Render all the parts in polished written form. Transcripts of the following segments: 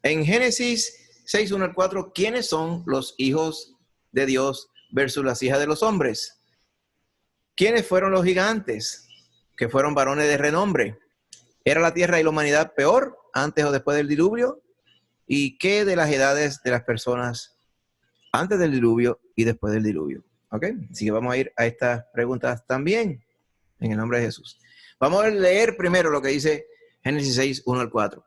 En Génesis 6, 1 al 4, ¿quiénes son los hijos de Dios versus las hijas de los hombres? ¿Quiénes fueron los gigantes que fueron varones de renombre? ¿Era la tierra y la humanidad peor antes o después del diluvio? ¿Y qué de las edades de las personas antes del diluvio y después del diluvio? ¿Ok? Así que vamos a ir a estas preguntas también, en el nombre de Jesús. Vamos a leer primero lo que dice Génesis 6, 1 al 4.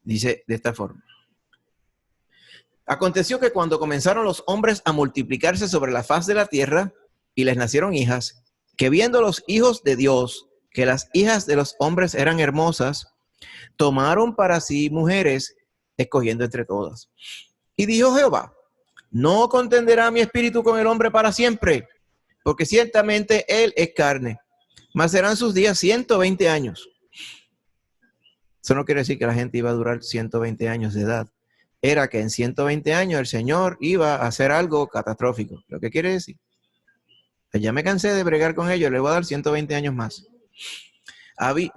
Dice de esta forma. Aconteció que cuando comenzaron los hombres a multiplicarse sobre la faz de la tierra y les nacieron hijas, que viendo los hijos de Dios que las hijas de los hombres eran hermosas, tomaron para sí mujeres, escogiendo entre todas. Y dijo Jehová, no contenderá mi espíritu con el hombre para siempre, porque ciertamente él es carne, mas serán sus días 120 años. Eso no quiere decir que la gente iba a durar 120 años de edad. Era que en 120 años el Señor iba a hacer algo catastrófico. ¿Lo que quiere decir? Pues ya me cansé de bregar con ellos, le voy a dar 120 años más.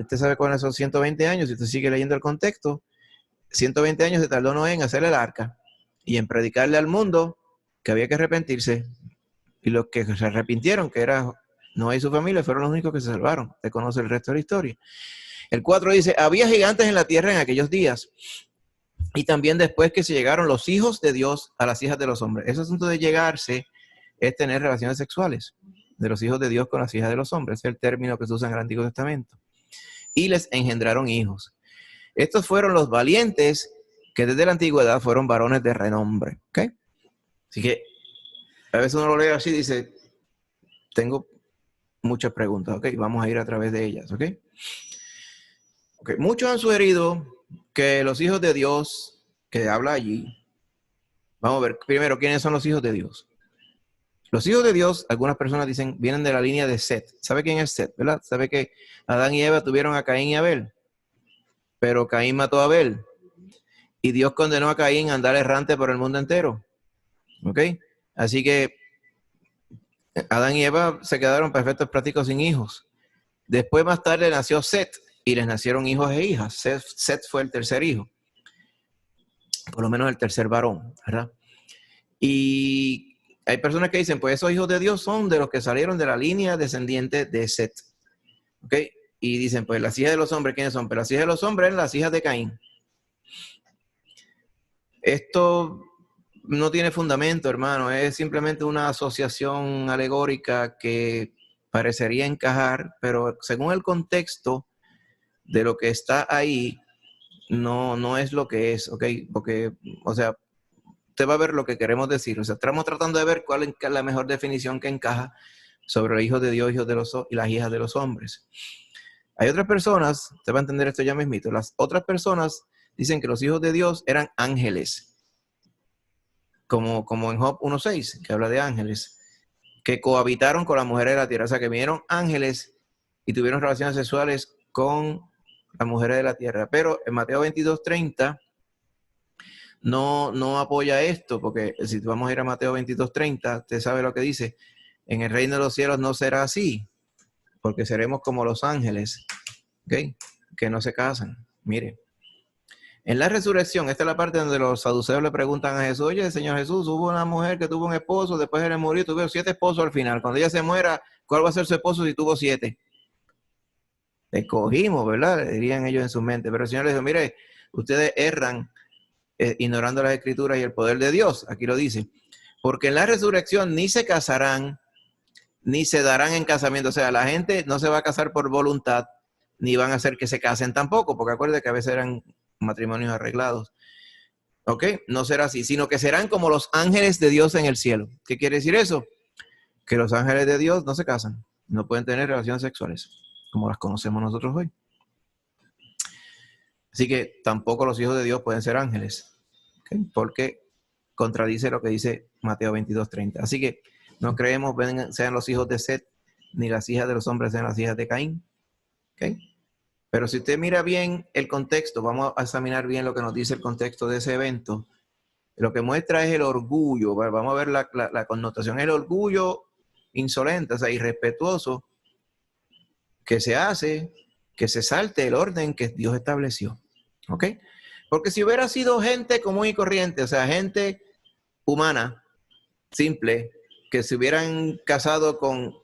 Usted sabe cuáles son 120 años, si usted sigue leyendo el contexto. 120 años se tardó Noé en hacer el arca y en predicarle al mundo que había que arrepentirse. Y los que se arrepintieron, que era Noé y su familia, fueron los únicos que se salvaron. Usted conoce el resto de la historia. El 4 dice, había gigantes en la tierra en aquellos días. Y también después que se llegaron los hijos de Dios a las hijas de los hombres. Ese asunto de llegarse es tener relaciones sexuales de los hijos de Dios con las hijas de los hombres. Es el término que se usa en el Antiguo Testamento. Y les engendraron hijos. Estos fueron los valientes que desde la antigüedad fueron varones de renombre. ¿Okay? Así que a veces uno lo lee así y dice, tengo muchas preguntas. ¿Ok? Vamos a ir a través de ellas. ¿Ok? Okay. Muchos han sugerido que los hijos de Dios, que habla allí, vamos a ver primero quiénes son los hijos de Dios. Los hijos de Dios, algunas personas dicen, vienen de la línea de Set. ¿Sabe quién es Set? ¿Verdad? ¿Sabe que Adán y Eva tuvieron a Caín y Abel? Pero Caín mató a Abel. Y Dios condenó a Caín a andar errante por el mundo entero. ¿Ok? Así que Adán y Eva se quedaron perfectos prácticos sin hijos. Después más tarde nació Set y les nacieron hijos e hijas. Set fue el tercer hijo. Por lo menos el tercer varón, ¿verdad? Y hay personas que dicen, pues esos hijos de Dios son de los que salieron de la línea descendiente de Set. ¿Ok? Y dicen, pues las hijas de los hombres, ¿quiénes son? Pero las hijas de los hombres eran las hijas de Caín. Esto no tiene fundamento, hermano. Es simplemente una asociación alegórica que parecería encajar, pero según el contexto de lo que está ahí, no es lo que es, ¿ok? Porque, o sea, usted va a ver lo que queremos decir. O sea, estamos tratando de ver cuál es la mejor definición que encaja sobre los hijos de Dios y las hijas de los hombres. Hay otras personas, usted va a entender esto ya mismito, las otras personas dicen que los hijos de Dios eran ángeles, como en Job 1.6, que habla de ángeles, que cohabitaron con las mujeres de la tierra. O sea, que vinieron ángeles y tuvieron relaciones sexuales con las mujeres de la tierra. Pero en Mateo 22.30 no apoya esto, porque si vamos a ir a Mateo 22.30, usted sabe lo que dice, en el reino de los cielos no será así, porque seremos como los ángeles, ¿okay? Que no se casan. Mire, en la resurrección, esta es la parte donde los saduceos le preguntan a Jesús, oye, Señor Jesús, hubo una mujer que tuvo un esposo, después él murió, tuvo 7 esposos al final. Cuando ella se muera, ¿cuál va a ser su esposo si tuvo 7? Escogimos, ¿verdad? Dirían ellos en su mente. Pero el Señor les dijo, mire, ustedes erran ignorando las escrituras y el poder de Dios. Aquí lo dice. Porque en la resurrección ni se casarán, ni se darán en casamiento. O sea, la gente no se va a casar por voluntad, ni van a hacer que se casen tampoco, porque acuérdense que a veces eran matrimonios arreglados. ¿Ok? No será así, sino que serán como los ángeles de Dios en el cielo. ¿Qué quiere decir eso? Que los ángeles de Dios no se casan, no pueden tener relaciones sexuales, como las conocemos nosotros hoy. Así que tampoco los hijos de Dios pueden ser ángeles, ¿okay? Porque contradice lo que dice Mateo 22.30. Así que no creemos sean los hijos de Set, ni las hijas de los hombres sean las hijas de Caín. ¿Okay? Pero si usted mira bien el contexto, vamos a examinar bien lo que nos dice el contexto de ese evento. Lo que muestra es el orgullo. Vamos a ver la connotación. El orgullo insolente, o sea, irrespetuoso, que se hace, que se salte el orden que Dios estableció. ¿Ok? Porque si hubiera sido gente común y corriente, o sea, gente humana, simple, que se hubieran casado con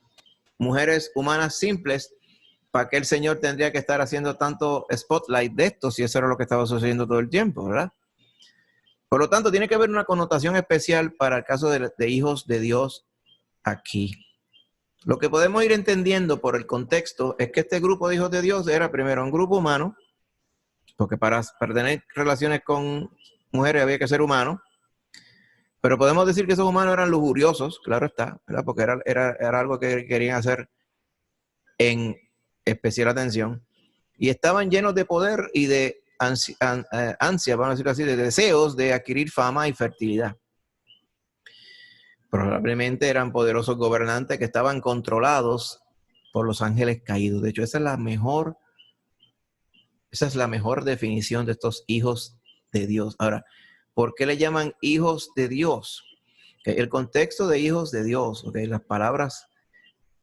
mujeres humanas simples, ¿para qué el Señor tendría que estar haciendo tanto spotlight de esto si eso era lo que estaba sucediendo todo el tiempo, ¿verdad? Por lo tanto, tiene que haber una connotación especial para el caso de hijos de Dios aquí. Lo que podemos ir entendiendo por el contexto es que este grupo de hijos de Dios era primero un grupo humano, porque para tener relaciones con mujeres había que ser humano, pero podemos decir que esos humanos eran lujuriosos, claro está, ¿verdad? Porque era algo que querían hacer en especial atención, y estaban llenos de poder y de ansia, vamos a decirlo así, de deseos de adquirir fama y fertilidad. Probablemente eran poderosos gobernantes que estaban controlados por los ángeles caídos. De hecho, esa es la mejor definición de estos hijos de Dios. Ahora, ¿por qué le llaman hijos de Dios? El contexto de hijos de Dios, las palabras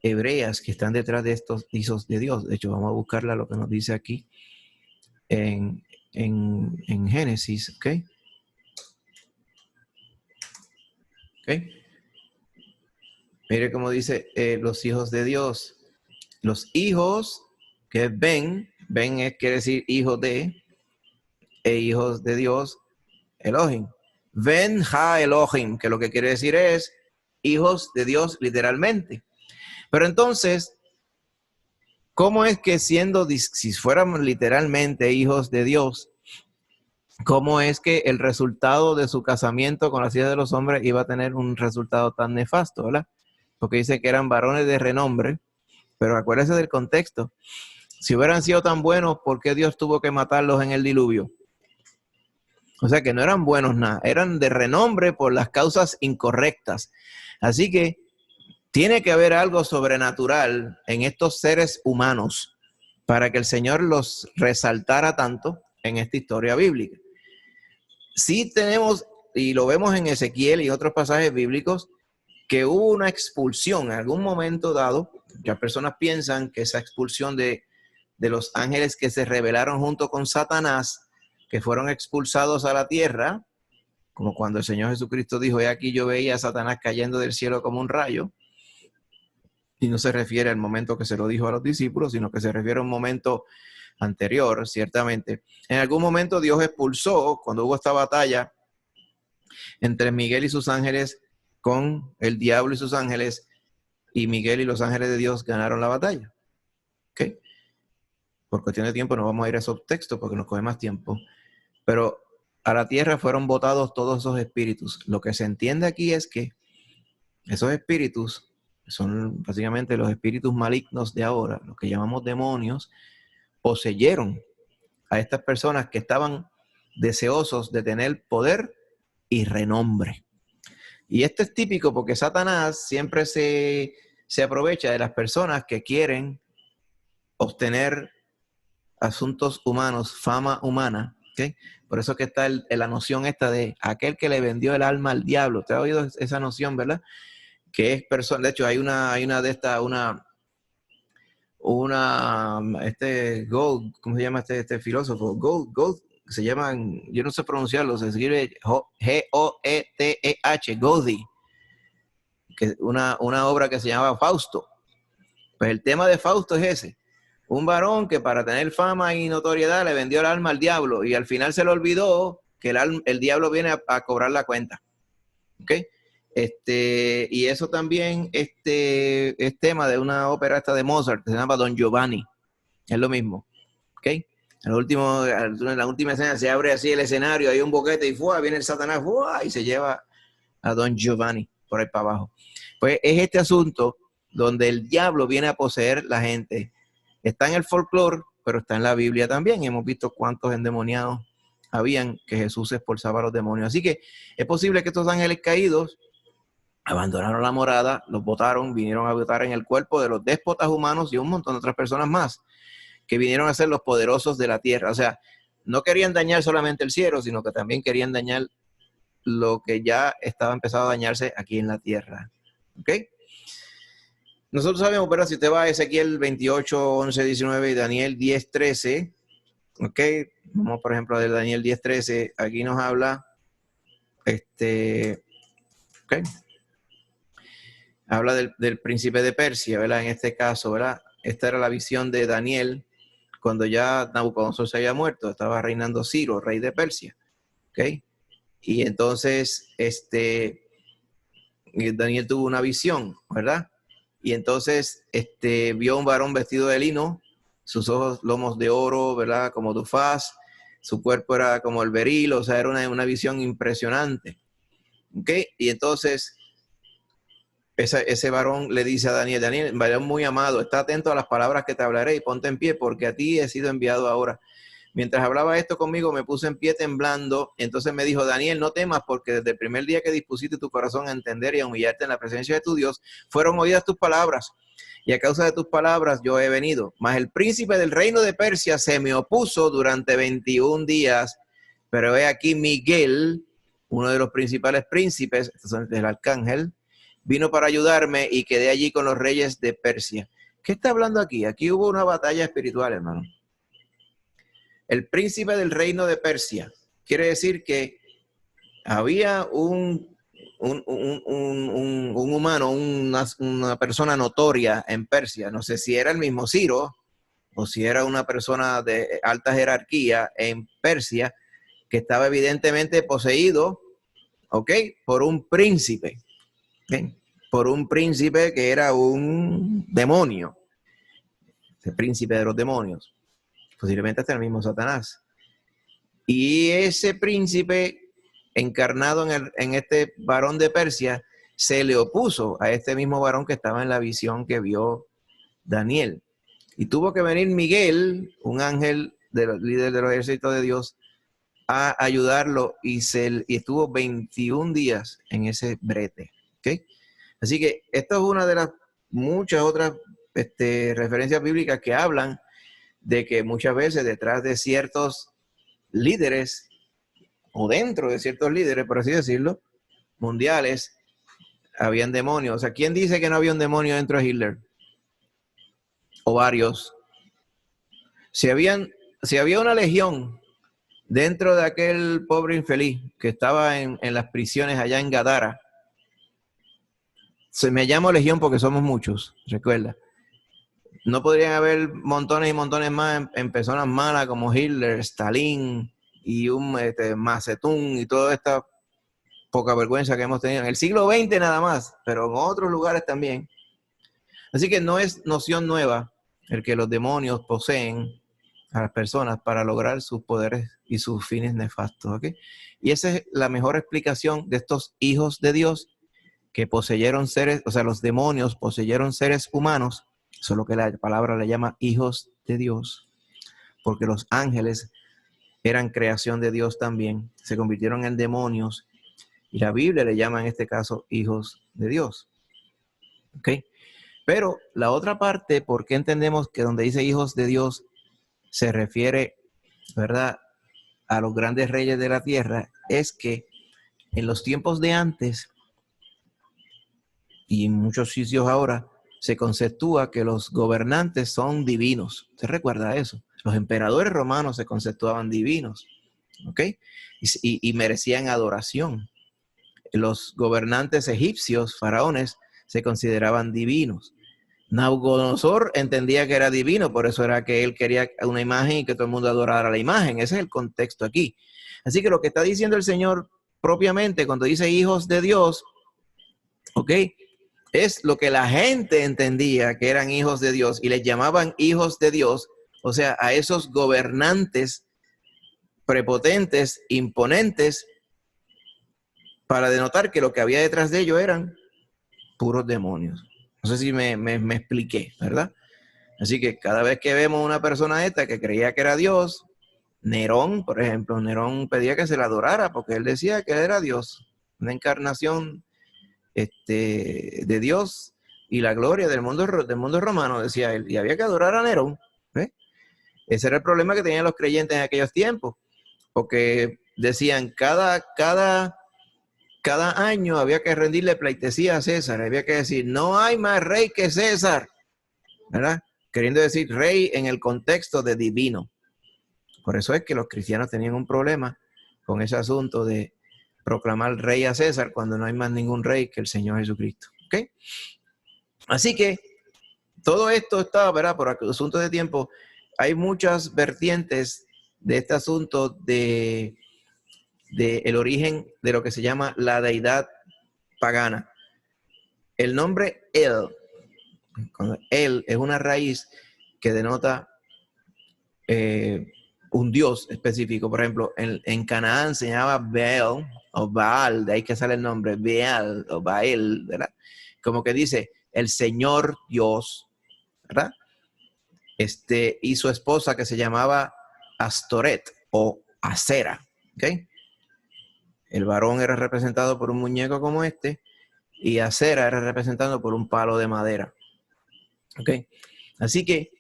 hebreas que están detrás de estos hijos de Dios. De hecho, vamos a buscarla lo que nos dice aquí en Génesis, ¿ok? Mire cómo dice los hijos de Dios. Los hijos, que es Ben quiere decir hijo de, e hijos de Dios, Elohim. Ben ha Elohim, que lo que quiere decir es hijos de Dios literalmente. Pero entonces, ¿cómo es que si fuéramos literalmente hijos de Dios, cómo es que el resultado de su casamiento con las hijas de los hombres iba a tener un resultado tan nefasto, ¿verdad? Porque dice que eran varones de renombre, pero acuérdense del contexto. Si hubieran sido tan buenos, ¿por qué Dios tuvo que matarlos en el diluvio? O sea que no eran buenos nada, eran de renombre por las causas incorrectas. Así que tiene que haber algo sobrenatural en estos seres humanos para que el Señor los resaltara tanto en esta historia bíblica. Sí tenemos, y lo vemos en Ezequiel y otros pasajes bíblicos, que hubo una expulsión en algún momento dado. Las personas piensan que esa expulsión de los ángeles que se rebelaron junto con Satanás, que fueron expulsados a la tierra, como cuando el Señor Jesucristo dijo, he aquí yo veía a Satanás cayendo del cielo como un rayo, y no se refiere al momento que se lo dijo a los discípulos, sino que se refiere a un momento anterior, ciertamente. En algún momento Dios expulsó, cuando hubo esta batalla entre Miguel y sus ángeles con el diablo y sus ángeles, y Miguel y los ángeles de Dios ganaron la batalla. ¿Ok? Por cuestión de tiempo no vamos a ir a esos textos porque nos coge más tiempo. Pero a la tierra fueron botados todos esos espíritus. Lo que se entiende aquí es que esos espíritus son básicamente los espíritus malignos de ahora, los que llamamos demonios, poseyeron a estas personas que estaban deseosos de tener poder y renombre. Y esto es típico porque Satanás siempre se aprovecha de las personas que quieren obtener asuntos humanos, fama humana, ¿okay? Por eso que está la noción esta de aquel que le vendió el alma al diablo. ¿Usted ha oído esa noción, verdad? Que es persona, de hecho hay una de estas, Gold, ¿cómo se llama este filósofo? Gold, se llaman, yo no sé pronunciarlo, se escribe Goethe, Goethe, que una obra que se llama Fausto. Pues el tema de Fausto es ese. Un varón que para tener fama y notoriedad le vendió el alma al diablo y al final se le olvidó que el diablo viene a cobrar la cuenta. ¿Ok? Y eso también es tema de una ópera esta de Mozart que se llama Don Giovanni. Es lo mismo. ¿Ok? En la última escena se abre así el escenario, hay un boquete y viene el Satanás y se lleva a Don Giovanni por ahí para abajo. Pues es este asunto donde el diablo viene a poseer la gente. Está en el folclore, pero está en la Biblia también. Hemos visto cuántos endemoniados habían que Jesús expulsaba a los demonios. Así que es posible que estos ángeles caídos abandonaron la morada, los botaron, vinieron a habitar en el cuerpo de los déspotas humanos y un montón de otras personas más que vinieron a ser los poderosos de la tierra. O sea, no querían dañar solamente el cielo, sino que también querían dañar lo que ya estaba empezado a dañarse aquí en la tierra. ¿Ok? Nosotros sabemos, pero si usted va a Ezequiel 28, 11, 19 y Daniel 10, 13, Ok, vamos por ejemplo de Daniel 10:13, aquí nos habla, ok, habla del príncipe de Persia, ¿verdad? En este caso, ¿verdad? Esta era la visión de Daniel cuando ya Nabucodonosor se había muerto, estaba reinando Ciro, rey de Persia, ¿ok? Y entonces, Daniel tuvo una visión, ¿verdad? Y entonces, vio un varón vestido de lino, sus ojos lomos de oro, ¿verdad? Como tu faz, su cuerpo era como el beril, o sea, era una visión impresionante, ¿ok? Y entonces, ese varón le dice a Daniel, Daniel, varón muy amado, está atento a las palabras que te hablaré y ponte en pie, porque a ti he sido enviado ahora. Mientras hablaba esto conmigo, me puse en pie temblando. Entonces me dijo, Daniel, no temas, porque desde el primer día que dispusiste tu corazón a entender y a humillarte en la presencia de tu Dios, fueron oídas tus palabras. Y a causa de tus palabras yo he venido. Mas el príncipe del reino de Persia se me opuso durante 21 días. Pero he aquí Miguel, uno de los principales príncipes, el arcángel, vino para ayudarme y quedé allí con los reyes de Persia. ¿Qué está hablando aquí? Aquí hubo una batalla espiritual, hermano. El príncipe del reino de Persia. Quiere decir que había un humano, una persona notoria en Persia. No sé si era el mismo Ciro o si era una persona de alta jerarquía en Persia que estaba evidentemente poseído, ¿ok? Por un príncipe. ¿Okay? Por un príncipe que era un demonio. El príncipe de los demonios. Posiblemente hasta el mismo Satanás. Y ese príncipe encarnado en este varón de Persia se le opuso a este mismo varón que estaba en la visión que vio Daniel. Y tuvo que venir Miguel, un ángel líder de los ejércitos de Dios, a ayudarlo y estuvo 21 días en ese brete. ¿Okay? Así que esto es una de las muchas otras referencias bíblicas que hablan de que muchas veces detrás de ciertos líderes o dentro de ciertos líderes, por así decirlo, mundiales, habían demonios. O sea, ¿quién dice que no había un demonio dentro de Hitler? O varios. Si había una legión dentro de aquel pobre infeliz que estaba en las prisiones allá en Gadara, se me llamo legión porque somos muchos, recuerda. No podrían haber montones y montones más en personas malas como Hitler, Stalin y un Mao Zedong y toda esta poca vergüenza que hemos tenido en el siglo XX nada más, pero en otros lugares también. Así que no es noción nueva el que los demonios poseen a las personas para lograr sus poderes y sus fines nefastos, ¿ok? Y esa es la mejor explicación de estos hijos de Dios que poseyeron seres, o sea, los demonios poseyeron seres humanos, eso es lo que la palabra le llama hijos de Dios, porque los ángeles eran creación de Dios también, se convirtieron en demonios, y la Biblia le llama en este caso hijos de Dios. ¿Ok? Pero la otra parte, ¿por qué entendemos que donde dice hijos de Dios se refiere, ¿verdad?, a los grandes reyes de la tierra? Es que en los tiempos de antes y en muchos sitios ahora se conceptúa que los gobernantes son divinos. ¿Usted recuerda eso? Los emperadores romanos se conceptuaban divinos, ¿ok? Y merecían adoración. Los gobernantes egipcios, faraones, se consideraban divinos. Nabucodonosor entendía que era divino, por eso era que él quería una imagen y que todo el mundo adorara la imagen. Ese es el contexto aquí. Así que lo que está diciendo el Señor propiamente cuando dice hijos de Dios, ¿ok?, es lo que la gente entendía que eran hijos de Dios y les llamaban hijos de Dios, o sea, a esos gobernantes prepotentes, imponentes, para denotar que lo que había detrás de ellos eran puros demonios. No sé si me expliqué, ¿verdad? Así que cada vez que vemos una persona esta que creía que era Dios, Nerón, por ejemplo, Nerón pedía que se la adorara porque él decía que era Dios, una encarnación de Dios y la gloria del mundo romano, decía él, y había que adorar a Nerón. ¿Eh? Ese era el problema que tenían los creyentes en aquellos tiempos, porque decían cada año había que rendirle pleitesía a César, había que decir, no hay más rey que César, ¿verdad? Queriendo decir rey en el contexto de divino. Por eso es que los cristianos tenían un problema con ese asunto de proclamar rey a César cuando no hay más ningún rey que el Señor Jesucristo. ¿Okay? Así que todo esto está, ¿verdad? Por asunto de tiempo, hay muchas vertientes de este asunto de el origen de lo que se llama la deidad pagana. El nombre El es una raíz que denota un dios específico. Por ejemplo, en Canaán se llamaba Baal o Baal, de ahí que sale el nombre Baal o Baal, ¿verdad? Como que dice el Señor Dios, ¿verdad? Y su esposa que se llamaba Astoret o Acera, ¿ok? El varón era representado por un muñeco como este y Acera era representado por un palo de madera, ¿ok? Así que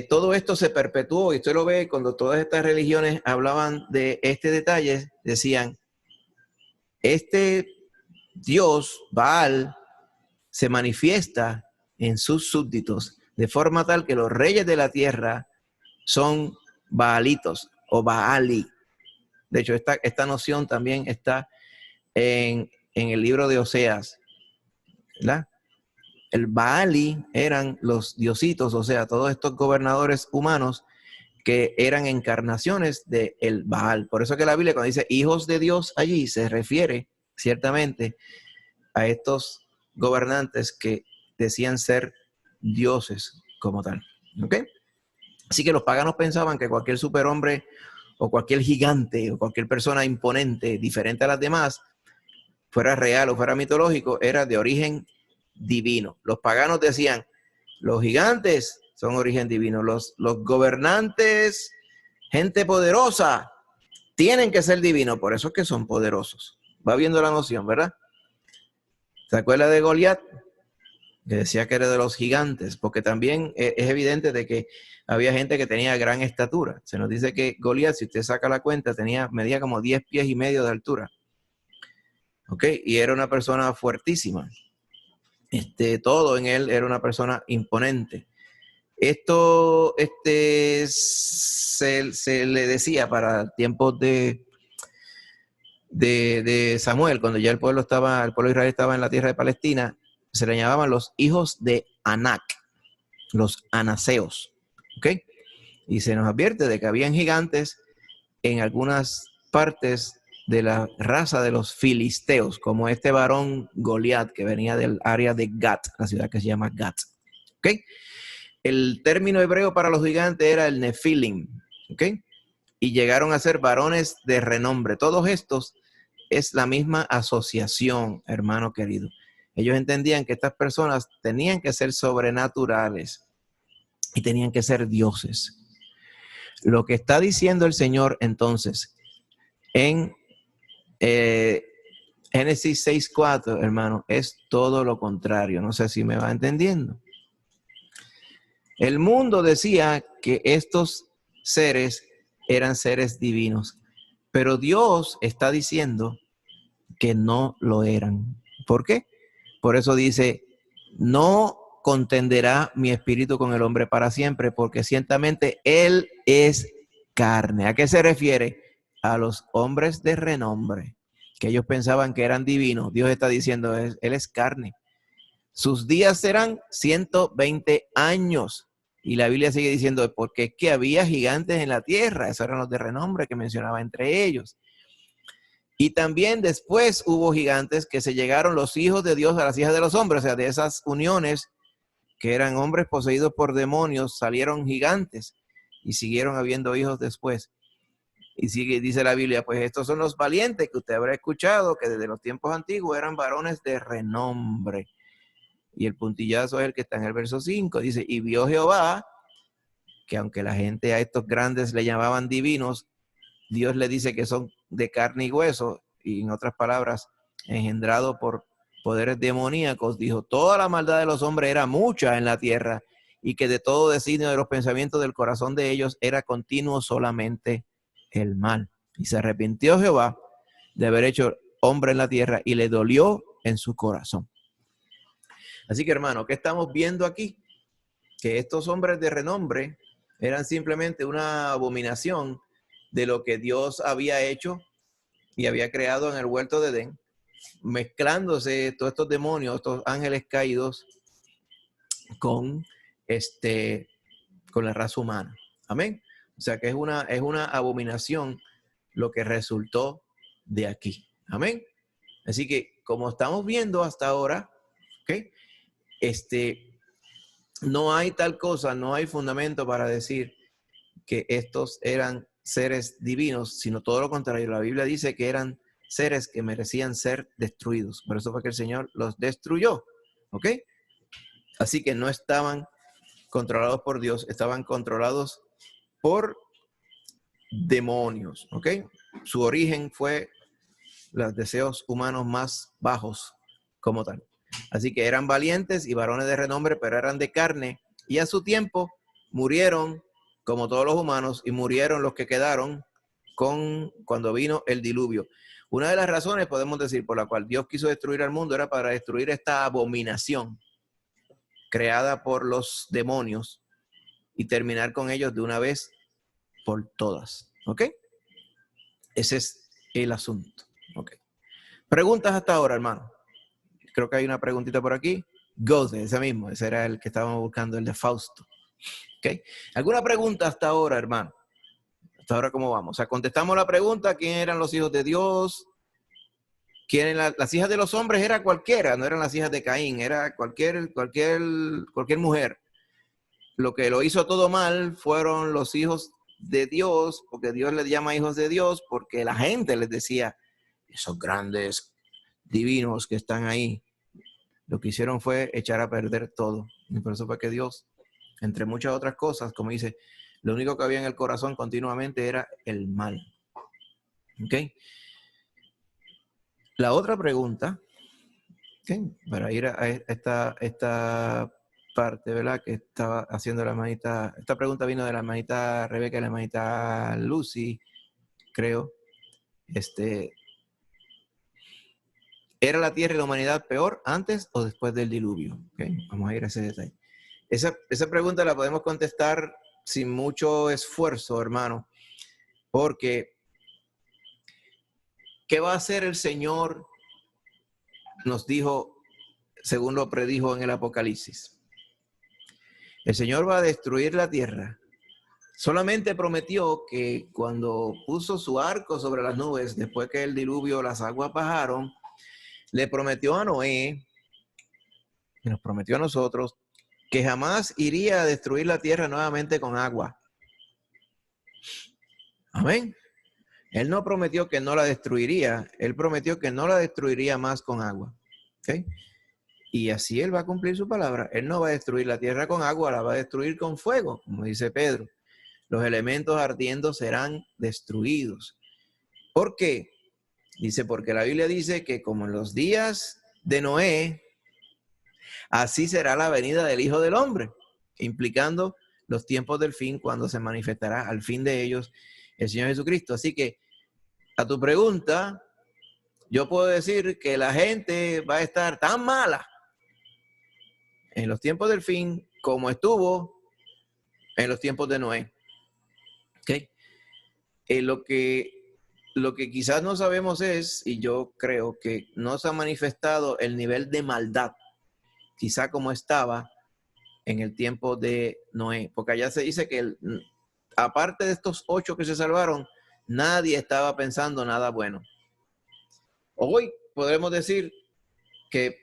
todo esto se perpetuó y usted lo ve cuando todas estas religiones hablaban de este detalle, decían, este Dios, Baal, se manifiesta en sus súbditos de forma tal que los reyes de la tierra son baalitos o baali. De hecho, esta noción también está en el libro de Oseas, ¿verdad? El baali eran los diositos, o sea, todos estos gobernadores humanos que eran encarnaciones del Baal. Por eso que la Biblia cuando dice hijos de Dios allí se refiere ciertamente a estos gobernantes que decían ser dioses como tal. ¿Ok? Así que los paganos pensaban que cualquier superhombre o cualquier gigante o cualquier persona imponente, diferente a las demás, fuera real o fuera mitológico, era de origen divino. Los paganos decían, los gigantes son origen divino, los gobernantes, gente poderosa, tienen que ser divinos, por eso es que son poderosos. Va viendo la noción, ¿verdad? ¿Se acuerda de Goliat? Que decía que era de los gigantes, porque también es evidente de que había gente que tenía gran estatura. Se nos dice que Goliat, si usted saca la cuenta, medía como 10 pies y medio de altura. ¿Ok? Y era una persona fuertísima. Todo en él era una persona imponente. Esto se le decía para tiempos de Samuel, cuando ya el pueblo de Israel estaba en la tierra de Palestina, se le llamaban los hijos de Anac, los anaseos, ¿ok? Y se nos advierte de que habían gigantes en algunas partes de la raza de los filisteos, como este varón Goliat, que venía del área de Gat, la ciudad que se llama Gat, ¿ok? El término hebreo para los gigantes era el Nefilim, ¿ok? Y llegaron a ser varones de renombre. Todos estos es la misma asociación, hermano querido. Ellos entendían que estas personas tenían que ser sobrenaturales y tenían que ser dioses. Lo que está diciendo el Señor entonces en Génesis 6:4, hermano, es todo lo contrario. No sé si me va entendiendo. El mundo decía que estos seres eran seres divinos, pero Dios está diciendo que no lo eran. ¿Por qué? Por eso dice, no contenderá mi espíritu con el hombre para siempre, porque ciertamente él es carne. ¿A qué se refiere? A los hombres de renombre, que ellos pensaban que eran divinos. Dios está diciendo, él es carne. Sus días serán 120 años. Y la Biblia sigue diciendo, porque es que había gigantes en la tierra. Esos eran los de renombre que mencionaba entre ellos. Y también después hubo gigantes que se llegaron los hijos de Dios a las hijas de los hombres. O sea, de esas uniones que eran hombres poseídos por demonios, salieron gigantes y siguieron habiendo hijos después. Y sigue, dice la Biblia, pues estos son los valientes que usted habrá escuchado, que desde los tiempos antiguos eran varones de renombre. Y el puntillazo es el que está en el verso 5. Dice, y vio Jehová, que aunque la gente a estos grandes le llamaban divinos, Dios le dice que son de carne y hueso, y en otras palabras, engendrado por poderes demoníacos. Dijo, toda la maldad de los hombres era mucha en la tierra, y que de todo designio de los pensamientos del corazón de ellos era continuo solamente el mal. Y se arrepintió Jehová de haber hecho hombre en la tierra, y le dolió en su corazón. Así que, hermano, ¿qué estamos viendo aquí? Que estos hombres de renombre Eran simplemente una abominación de lo que Dios había hecho y había creado en el huerto de Edén, mezclándose todos estos demonios, estos ángeles caídos con, con la raza humana. Amén. O sea que es una abominación lo que resultó de aquí. Amén. Así que como estamos viendo hasta ahora, ¿ok? No hay tal cosa, no hay fundamento para decir que estos eran seres divinos, sino todo lo contrario. La Biblia dice que eran seres que merecían ser destruidos. Por eso fue que el Señor los destruyó. ¿Ok? Así que no estaban controlados por Dios, estaban controlados por demonios. ¿Ok? Su origen fue los deseos humanos más bajos como tal. Así que eran valientes y varones de renombre, pero eran de carne, y a su tiempo murieron como todos los humanos, y murieron los que quedaron cuando vino el diluvio. Una de las razones, podemos decir, por la cual Dios quiso destruir al mundo era para destruir esta abominación creada por los demonios y terminar con ellos de una vez por todas. ¿Ok? Ese es el asunto. ¿Ok? Preguntas hasta ahora, hermano. Creo que hay una preguntita por aquí. Ghost, ese mismo, ese era el que estábamos buscando, el de Fausto. ¿Okay? ¿Alguna pregunta hasta ahora, hermano? Hasta ahora, ¿cómo vamos? O sea, contestamos la pregunta, ¿quién eran los hijos de Dios? Las hijas de los hombres era cualquiera, no eran las hijas de Caín, era cualquier mujer. Lo que lo hizo todo mal fueron los hijos de Dios, porque Dios les llama hijos de Dios, porque la gente les decía, esos grandes divinos que están ahí, lo que hicieron fue echar a perder todo. Y por eso fue que Dios, entre muchas otras cosas, como dice, lo único que había en el corazón continuamente era el mal. ¿Ok? La otra pregunta, ¿okay? Para ir a esta parte, ¿verdad? Que estaba haciendo la hermanita, esta pregunta vino de la hermanita Rebeca y la hermanita Lucy, creo. ¿Era la tierra y la humanidad peor antes o después del diluvio? ¿Okay? Vamos a ir a ese detalle. Esa pregunta la podemos contestar sin mucho esfuerzo, hermano, porque ¿qué va a hacer el Señor? Nos dijo, según lo predijo en el Apocalipsis. El Señor va a destruir la tierra. Solamente prometió que cuando puso su arco sobre las nubes, después que el diluvio, las aguas bajaron, le prometió a Noé, y nos prometió a nosotros, que jamás iría a destruir la tierra nuevamente con agua. Amén. Él no prometió que no la destruiría, él prometió que no la destruiría más con agua. ¿Okay? Y así él va a cumplir su palabra. Él no va a destruir la tierra con agua, la va a destruir con fuego, como dice Pedro. Los elementos ardiendo serán destruidos. ¿Por qué? Dice, porque la Biblia dice que como en los días de Noé, así será la venida del Hijo del Hombre, implicando los tiempos del fin, cuando se manifestará al fin de ellos el Señor Jesucristo. Así que, a tu pregunta, yo puedo decir que la gente va a estar tan mala en los tiempos del fin como estuvo en los tiempos de Noé. ¿Okay? Lo que quizás no sabemos es, y yo creo que no se ha manifestado el nivel de maldad, quizá como estaba en el tiempo de Noé, porque allá se dice que aparte de estos 8 que se salvaron, nadie estaba pensando nada bueno. Hoy podemos decir que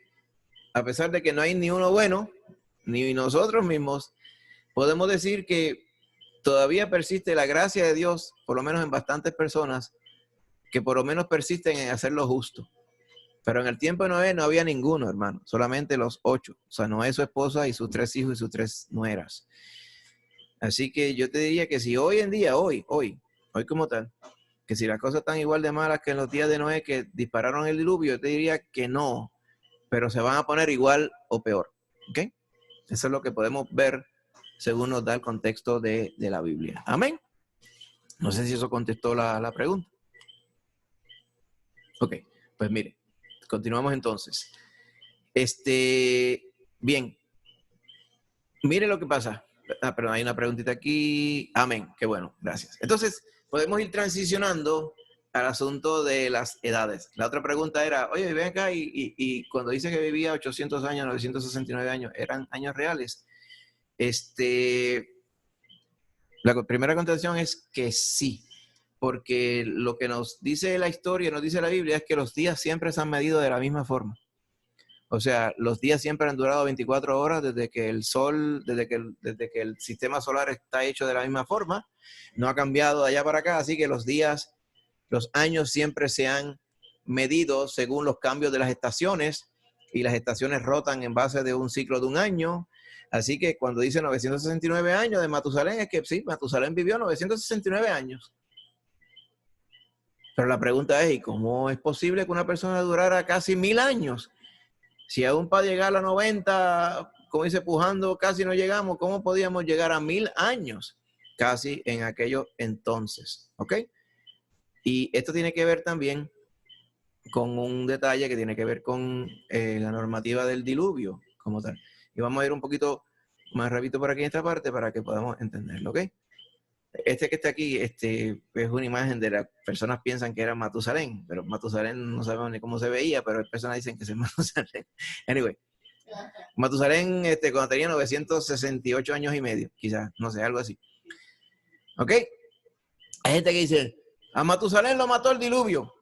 a pesar de que no hay ni uno bueno, ni nosotros mismos, podemos decir que todavía persiste la gracia de Dios, por lo menos en bastantes personas, que por lo menos persisten en hacer lo justo. Pero en el tiempo de Noé no había ninguno, hermano, solamente los 8. O sea, Noé, su esposa y sus 3 hijos y sus 3 nueras. Así que yo te diría que si hoy en día, hoy como tal, que si las cosas están igual de malas que en los días de Noé que dispararon el diluvio, yo te diría que no, pero se van a poner igual o peor. ¿Ok? Eso es lo que podemos ver según nos da el contexto de la Biblia. Amén. No sé si eso contestó la pregunta. Ok, pues mire, continuamos entonces. Bien, mire lo que pasa. Pero hay una preguntita aquí. Amén. Qué bueno, gracias. Entonces, podemos ir transicionando al asunto de las edades. La otra pregunta era, oye, ven acá y cuando dice que vivía 800 años, 969 años, ¿eran años reales? La primera contestación es que sí, porque lo que nos dice la historia, nos dice la Biblia, es que los días siempre se han medido de la misma forma. O sea, los días siempre han durado 24 horas desde que el sol, desde que el sistema solar está hecho de la misma forma. No ha cambiado de allá para acá, así que los días, los años siempre se han medido según los cambios de las estaciones y las estaciones rotan en base de un ciclo de un año. Así que cuando dice 969 años de Matusalén, es que sí, Matusalén vivió 969 años. Pero la pregunta es, ¿y cómo es posible que una persona durara casi 1000 años? Si aún para llegar a 90, como dice Pujando, casi no llegamos, ¿cómo podíamos llegar a 1000 años? Casi en aquellos entonces, ¿ok? Y esto tiene que ver también con un detalle que tiene que ver con la normativa del diluvio, como tal. Y vamos a ir un poquito más rápido por aquí en esta parte para que podamos entenderlo, ¿ok? Este que está aquí es una imagen de las personas piensan que era Matusalén, pero Matusalén no sabemos ni cómo se veía, pero las personas dicen que es Matusalén. Anyway, Matusalén cuando tenía 968 años y medio, quizás, no sé, algo así. ¿Ok? Hay gente que dice, a Matusalén lo mató el diluvio,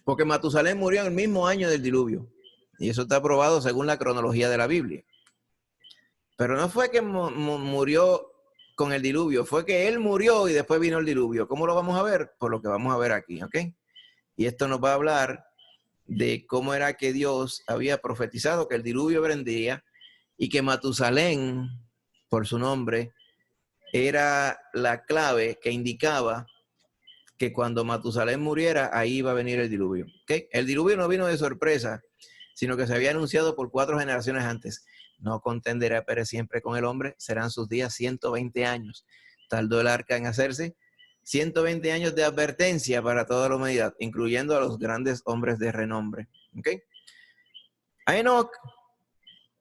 porque Matusalén murió en el mismo año del diluvio. Y eso está probado según la cronología de la Biblia. Pero no fue que murió con el diluvio, fue que él murió y después vino el diluvio. ¿Cómo lo vamos a ver? Por lo que vamos a ver aquí, ¿ok? Y esto nos va a hablar de cómo era que Dios había profetizado que el diluvio vendría y que Matusalén, por su nombre, era la clave que indicaba que cuando Matusalén muriera, ahí iba a venir el diluvio. ¿Okay? El diluvio no vino de sorpresa, sino que se había anunciado por 4 generaciones antes. No contenderá Pérez siempre con el hombre, serán sus días 120 años. Tardó el arca en hacerse, 120 años de advertencia para toda la humanidad, incluyendo a los grandes hombres de renombre. ¿Okay? A Enoc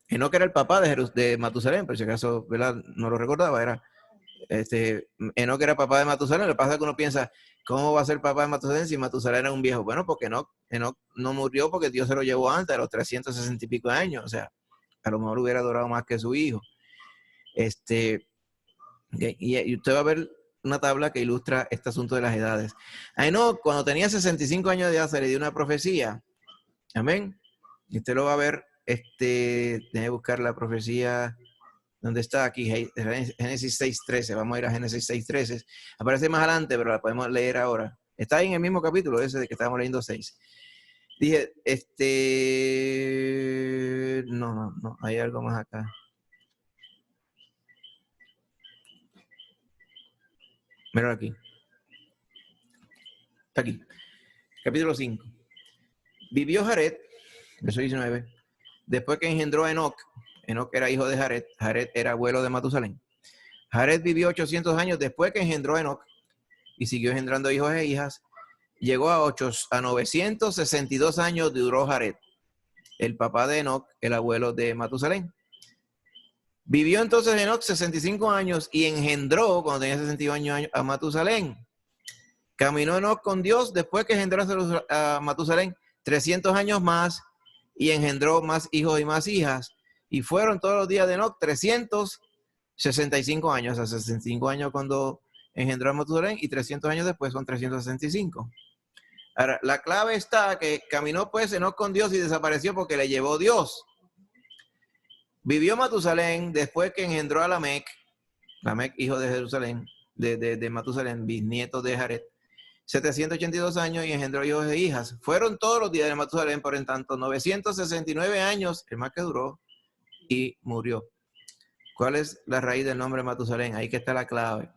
era el papá de Matusalén, por si acaso, ¿verdad? No lo recordaba, era Enoc era papá de Matusalén. Lo que pasa es que uno piensa, ¿cómo va a ser papá de Matusalén si Matusalén era un viejo? Bueno, porque Enoc no murió porque Dios se lo llevó antes, a los 360 y pico de años. O sea, a lo mejor hubiera durado más que su hijo. Y usted va a ver una tabla que ilustra este asunto de las edades. A Enoc, cuando tenía 65 años de edad, se le dio una profecía. Amén. Y usted lo va a ver, déjeme buscar la profecía. ¿Dónde está? Aquí, Génesis 6.13. Vamos a ir a Génesis 6.13. Aparece más adelante, pero la podemos leer ahora. Está ahí en el mismo capítulo ese de que estábamos leyendo 6. Dije, no, hay algo más acá. Míralo aquí. Está aquí. Capítulo 5. Vivió Jared, verso 19, después que engendró a Enoc. Enoc era hijo de Jared. Jared era abuelo de Matusalén. Jared vivió 800 años después que engendró a Enoc y siguió engendrando hijos e hijas. Llegó a 962 años duró Jared, el papá de Enoc, el abuelo de Matusalén. Vivió entonces Enoc 65 años y engendró, cuando tenía 61 años, a Matusalén. Caminó Enoc con Dios después que engendró a Matusalén 300 años más y engendró más hijos y más hijas. Y fueron todos los días de Enoc 365 años, o sea, 65 años cuando engendró a Matusalén y 300 años después son 365. Ahora, la clave está que caminó pues Enoc con Dios y desapareció porque le llevó Dios. Vivió Matusalén después que engendró a Lamec, hijo de Jerusalén, de Matusalén, bisnieto de Jared, 782 años y engendró hijos e hijas. Fueron todos los días de Matusalén, por en tanto, 969 años, el más que duró, y murió. ¿Cuál es la raíz del nombre Matusalén? Ahí que está la clave.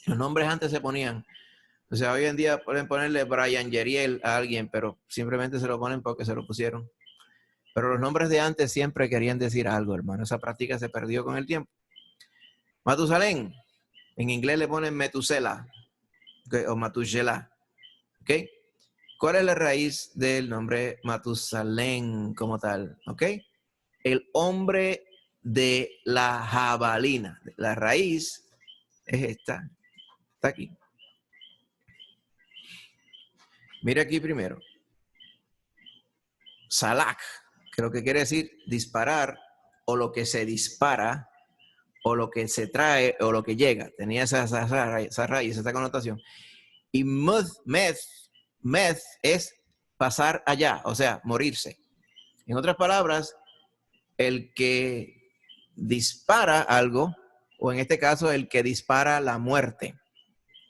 Los nombres antes se ponían. O sea, hoy en día pueden ponerle Brian Yeriel a alguien, pero simplemente se lo ponen porque se lo pusieron. Pero los nombres de antes siempre querían decir algo, hermano. Esa práctica se perdió con el tiempo. Matusalén, en inglés le ponen Metusela, ¿okay? O Matusela. ¿Okay? ¿Cuál es la raíz del nombre Matusalén como tal? ¿Okay? El hombre de la jabalina. La raíz es esta, está aquí. Mira aquí primero. Salak, que lo que quiere decir disparar, o lo que se dispara, o lo que se trae, o lo que llega. Tenía esa raíz, esa connotación. Y meth es pasar allá, o sea, morirse. En otras palabras, el que dispara algo, o en este caso, el que dispara la muerte,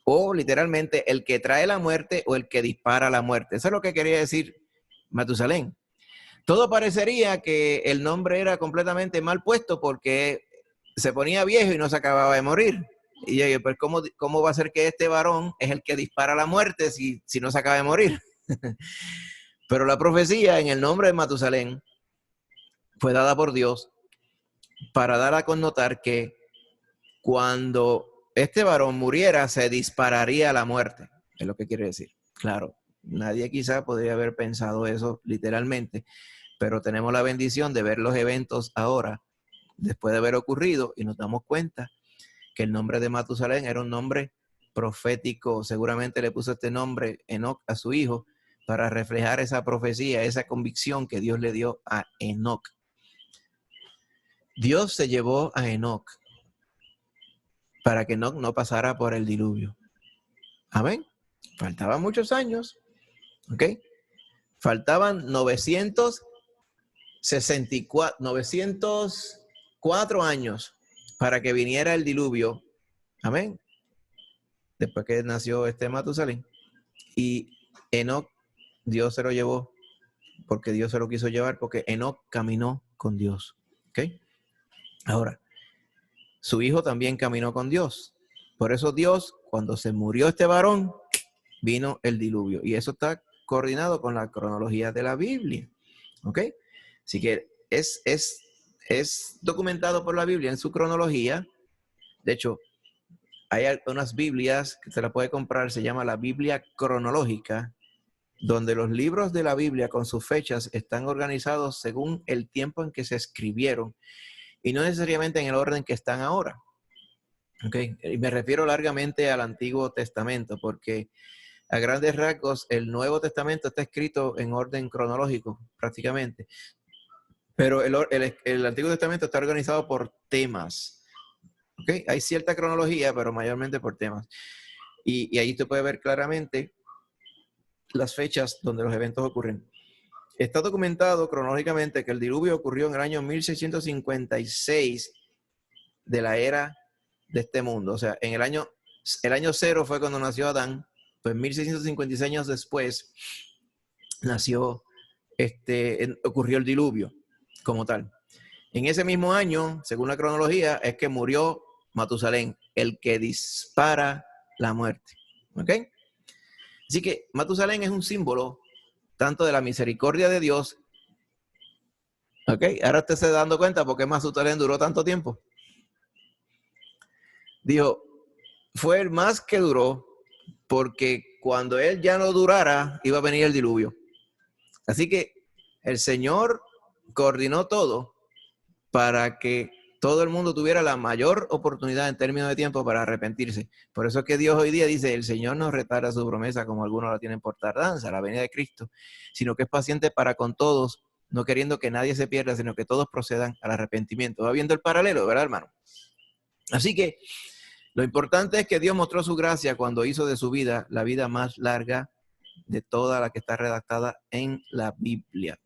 o literalmente el que trae la muerte o el que dispara la muerte. Eso es lo que quería decir Matusalén. Todo parecería que el nombre era completamente mal puesto porque se ponía viejo y no se acababa de morir. Y yo, pues, ¿cómo va a ser que este varón es el que dispara la muerte si no se acaba de morir? Pero la profecía en el nombre de Matusalén fue dada por Dios para dar a connotar que cuando este varón muriera se dispararía la muerte. Es lo que quiere decir. Claro, nadie quizá podría haber pensado eso literalmente, pero tenemos la bendición de ver los eventos ahora, después de haber ocurrido, y nos damos cuenta que el nombre de Matusalén era un nombre profético. Seguramente le puso este nombre Enoc a su hijo para reflejar esa profecía, esa convicción que Dios le dio a Enoc. Dios se llevó a Enoc para que Enoc no pasara por el diluvio. Amén. Faltaban muchos años, ¿ok? Faltaban 904 años para que viniera el diluvio. Amén. Después que nació este Matusalén. Y Enoc, Dios se lo llevó porque Dios se lo quiso llevar, porque Enoc caminó con Dios. ¿Ok? Ahora, su hijo también caminó con Dios. Por eso Dios, cuando se murió este varón, vino el diluvio. Y eso está coordinado con la cronología de la Biblia. ¿Ok? Así que es documentado por la Biblia en su cronología. De hecho, hay unas Biblias que se la puede comprar, se llama la Biblia cronológica, donde los libros de la Biblia con sus fechas están organizados según el tiempo en que se escribieron y no necesariamente en el orden que están ahora. Okay. Y me refiero largamente al Antiguo Testamento, porque a grandes rasgos el Nuevo Testamento está escrito en orden cronológico prácticamente, pero el Antiguo Testamento está organizado por temas. Okay. Hay cierta cronología, pero mayormente por temas. Y ahí usted puede ver claramente las fechas donde los eventos ocurren. Está documentado cronológicamente que el diluvio ocurrió en el año 1656 de la era de este mundo. O sea, en el año 0 fue cuando nació Adán, pues 1656 años después ocurrió el diluvio como tal. En ese mismo año, según la cronología, es que murió Matusalén, el que dispara la muerte. ¿Ok? Así que Matusalén es un símbolo tanto de la misericordia de Dios. Ok, ahora usted se está dando cuenta por qué Matusalén duró tanto tiempo. Dijo, fue el más que duró porque cuando él ya no durara, iba a venir el diluvio. Así que el Señor coordinó todo para que todo el mundo tuviera la mayor oportunidad en términos de tiempo para arrepentirse. Por eso es que Dios hoy día dice, el Señor no retarda su promesa como algunos la tienen por tardanza, la venida de Cristo, sino que es paciente para con todos, no queriendo que nadie se pierda, sino que todos procedan al arrepentimiento. Va viendo el paralelo, ¿verdad, hermano? Así que lo importante es que Dios mostró su gracia cuando hizo de su vida la vida más larga de toda la que está redactada en la Biblia.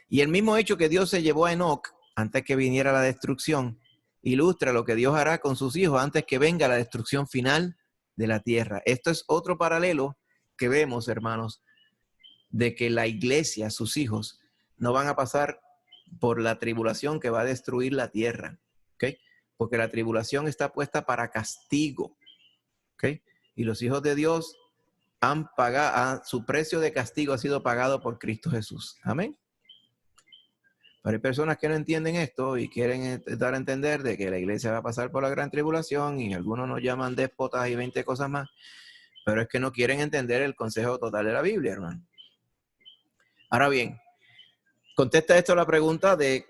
Y el mismo hecho que Dios se llevó a Enoc antes que viniera la destrucción, ilustra lo que Dios hará con sus hijos antes que venga la destrucción final de la tierra. Esto es otro paralelo que vemos, hermanos, de que la iglesia, sus hijos, no van a pasar por la tribulación que va a destruir la tierra, ¿ok? Porque la tribulación está puesta para castigo, ¿ok? Y los hijos de Dios han pagado, su precio de castigo ha sido pagado por Cristo Jesús. Amén. Pero hay personas que no entienden esto y quieren dar a entender de que la iglesia va a pasar por la gran tribulación y algunos nos llaman déspotas y 20 cosas más, pero es que no quieren entender el consejo total de la Biblia, hermano. Ahora bien, contesta esto la pregunta de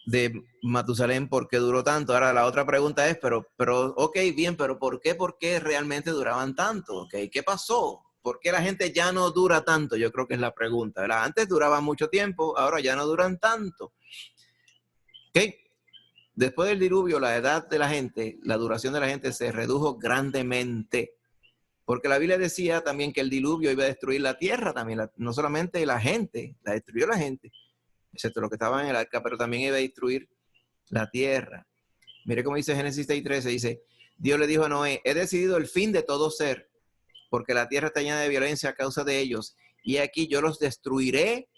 de Matusalén, ¿por qué duró tanto? Ahora la otra pregunta es, ok, bien, pero ¿por qué realmente duraban tanto? Okay, ¿qué pasó? ¿Por qué la gente ya no dura tanto? Yo creo que es la pregunta, ¿verdad? Antes duraban mucho tiempo, ahora ya no duran tanto. Okay. Después del diluvio, la edad de la gente, la duración de la gente se redujo grandemente. Porque la Biblia decía también que el diluvio iba a destruir la tierra también, no solamente la gente, la destruyó la gente, excepto los que estaban en el arca, pero también iba a destruir la tierra. Mire cómo dice Génesis 6:13, dice, Dios le dijo a Noé, he decidido el fin de todo ser, porque la tierra está llena de violencia a causa de ellos, y aquí yo los destruiré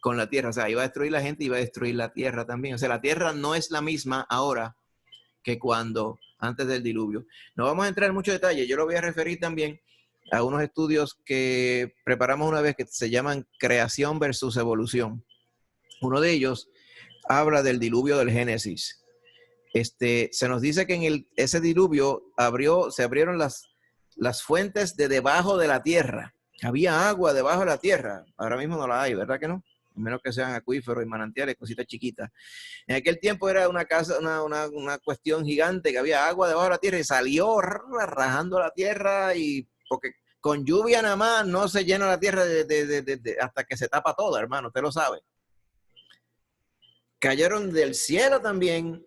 con la tierra. O sea, iba a destruir la gente y iba a destruir la tierra también. O sea, la tierra no es la misma ahora que cuando antes del diluvio. No vamos a entrar en muchos detalles, yo lo voy a referir también a unos estudios que preparamos una vez que se llaman creación versus evolución. Uno de ellos habla del diluvio del Génesis. Se nos dice que en ese diluvio se abrieron las fuentes de debajo de la tierra. Había agua debajo de la tierra. Ahora mismo no la hay, ¿verdad que no? A menos que sean acuíferos y manantiales, cositas chiquitas. En aquel tiempo era una cuestión gigante, que había agua debajo de la tierra y salió rajando la tierra, y porque con lluvia nada más no se llena la tierra hasta que se tapa todo, hermano, usted lo sabe. Cayeron del cielo también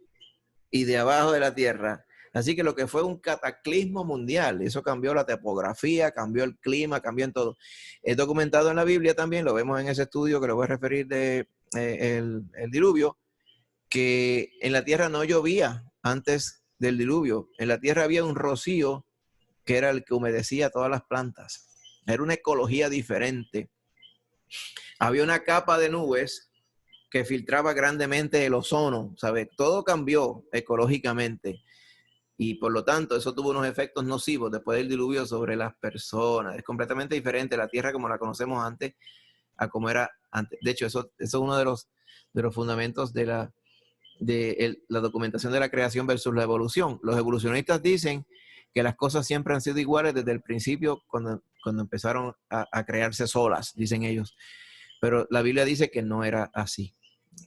y de abajo de la tierra. Así que lo que fue un cataclismo mundial, eso cambió la topografía, cambió el clima, cambió en todo. Es documentado en la Biblia también, lo vemos en ese estudio que lo voy a referir de el diluvio, que en la tierra no llovía antes del diluvio. En la tierra había un rocío que era el que humedecía todas las plantas. Era una ecología diferente. Había una capa de nubes que filtraba grandemente el ozono, ¿sabes? Todo cambió ecológicamente y por lo tanto eso tuvo unos efectos nocivos después del diluvio sobre las personas. Es completamente diferente la tierra como la conocemos antes a como era antes. De hecho, eso es uno de los fundamentos de la documentación de la creación versus la evolución. Los evolucionistas dicen que las cosas siempre han sido iguales desde el principio cuando empezaron a crearse solas, dicen ellos. Pero la Biblia dice que no era así.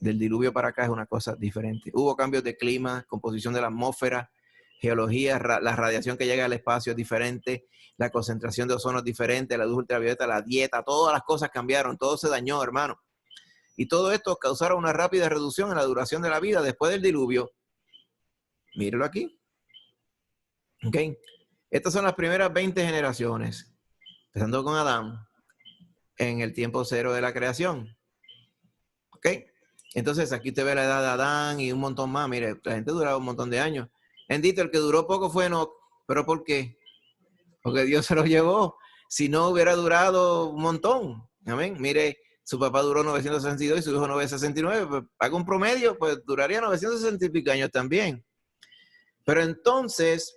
Del diluvio para acá es una cosa diferente. Hubo cambios de clima, composición de la atmósfera, geología, la radiación que llega al espacio es diferente, la concentración de ozono es diferente, la luz ultravioleta, la dieta, todas las cosas cambiaron, todo se dañó, hermano. Y todo esto causaron una rápida reducción en la duración de la vida después del diluvio. Míralo aquí. ¿Ok? Estas son las primeras 20 generaciones, empezando con Adán, en el tiempo cero de la creación. ¿Ok? Entonces aquí usted ve la edad de Adán y un montón más. Mire, la gente duraba un montón de años. Bendito, el que duró poco fue Enoc. ¿Pero por qué? Porque Dios se lo llevó. Si no, hubiera durado un montón. Amén. Mire, su papá duró 962 y su hijo 969. Pues, haga un promedio, pues duraría 960 y pico años también. Pero entonces,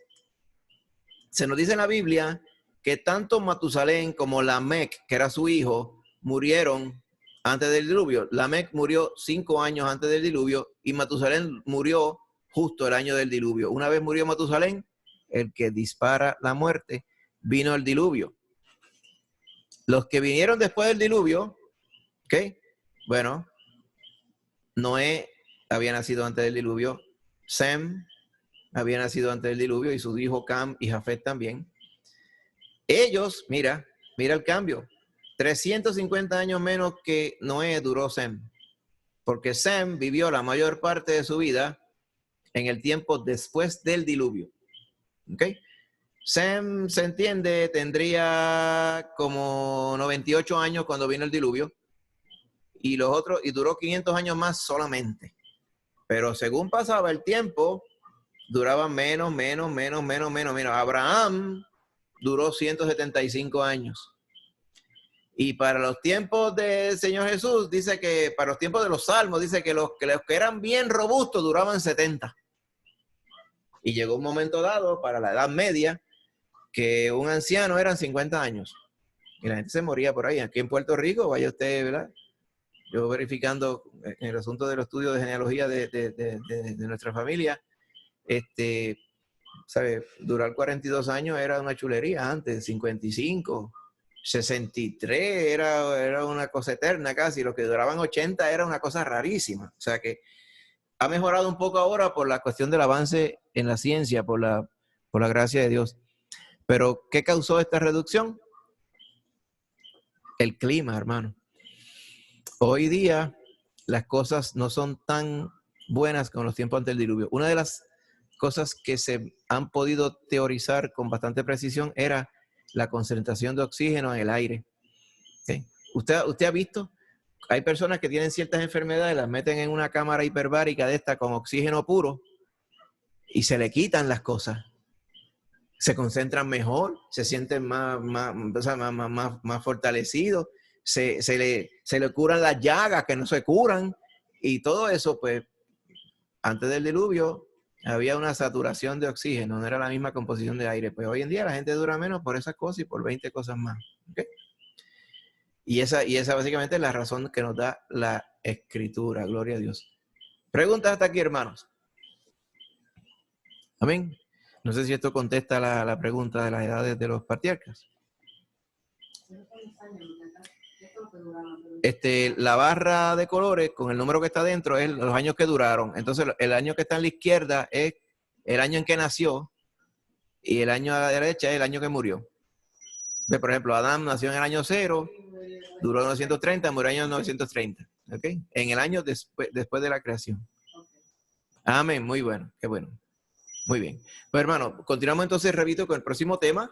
se nos dice en la Biblia que tanto Matusalén como Lamec, que era su hijo, murieron antes del diluvio. Lamec murió 5 años antes del diluvio y Matusalén murió justo el año del diluvio. Una vez murió Matusalén, el que dispara la muerte, vino el diluvio. Los que vinieron después del diluvio, ¿ok? Bueno, Noé había nacido antes del diluvio, Sem había nacido antes del diluvio y su hijo Cam y Jafet también. Ellos, mira el cambio. 350 años menos que Noé duró Sem, porque Sem vivió la mayor parte de su vida en el tiempo después del diluvio. ¿Ok? Sem, se entiende, tendría como 98 años cuando vino el diluvio y los otros, y duró 500 años más solamente. Pero según pasaba el tiempo, duraba menos. Mira, Abraham duró 175 años. Y para los tiempos del Señor Jesús, dice que para los tiempos de los salmos, dice que los que eran bien robustos duraban 70. Y llegó un momento dado, para la Edad Media, que un anciano eran 50 años. Y la gente se moría por ahí. Aquí en Puerto Rico, vaya usted, ¿verdad? Yo verificando en el asunto de los estudios de genealogía de nuestra familia, ¿sabe? Durar 42 años era una chulería antes, 55, 63 era una cosa eterna casi, los que duraban 80 era una cosa rarísima. O sea que Ha mejorado un poco ahora por la cuestión del avance en la ciencia, por la gracia de Dios. Pero, ¿qué causó esta reducción? El clima, hermano. Hoy día las cosas no son tan buenas como los tiempos antes del diluvio. Una de las cosas que se han podido teorizar con bastante precisión era la concentración de oxígeno en el aire. ¿Okay? ¿Usted ha visto? Hay personas que tienen ciertas enfermedades, las meten en una cámara hiperbárica de esta con oxígeno puro y se le quitan las cosas. Se concentran mejor, se sienten más fortalecidos, se le curan las llagas que no se curan y todo eso, pues, antes del diluvio había una saturación de oxígeno, no era la misma composición de aire. Pues hoy en día la gente dura menos por esas cosas y por 20 cosas más. ¿Okay? Y esa básicamente es la razón que nos da la Escritura. Gloria a Dios. Preguntas hasta aquí, hermanos. Amén. No sé si esto contesta la pregunta de las edades de los patriarcas. La barra de colores con el número que está dentro es los años que duraron. Entonces, el año que está en la izquierda es el año en que nació y el año a la derecha es el año que murió. Por ejemplo, Adán nació en el año 0, duró 930, murió en el año 930. ¿Okay? En el año después de la creación. Amén. Muy bueno. Qué bueno. Muy bien. Pues, hermano, continuamos entonces, repito, con el próximo tema.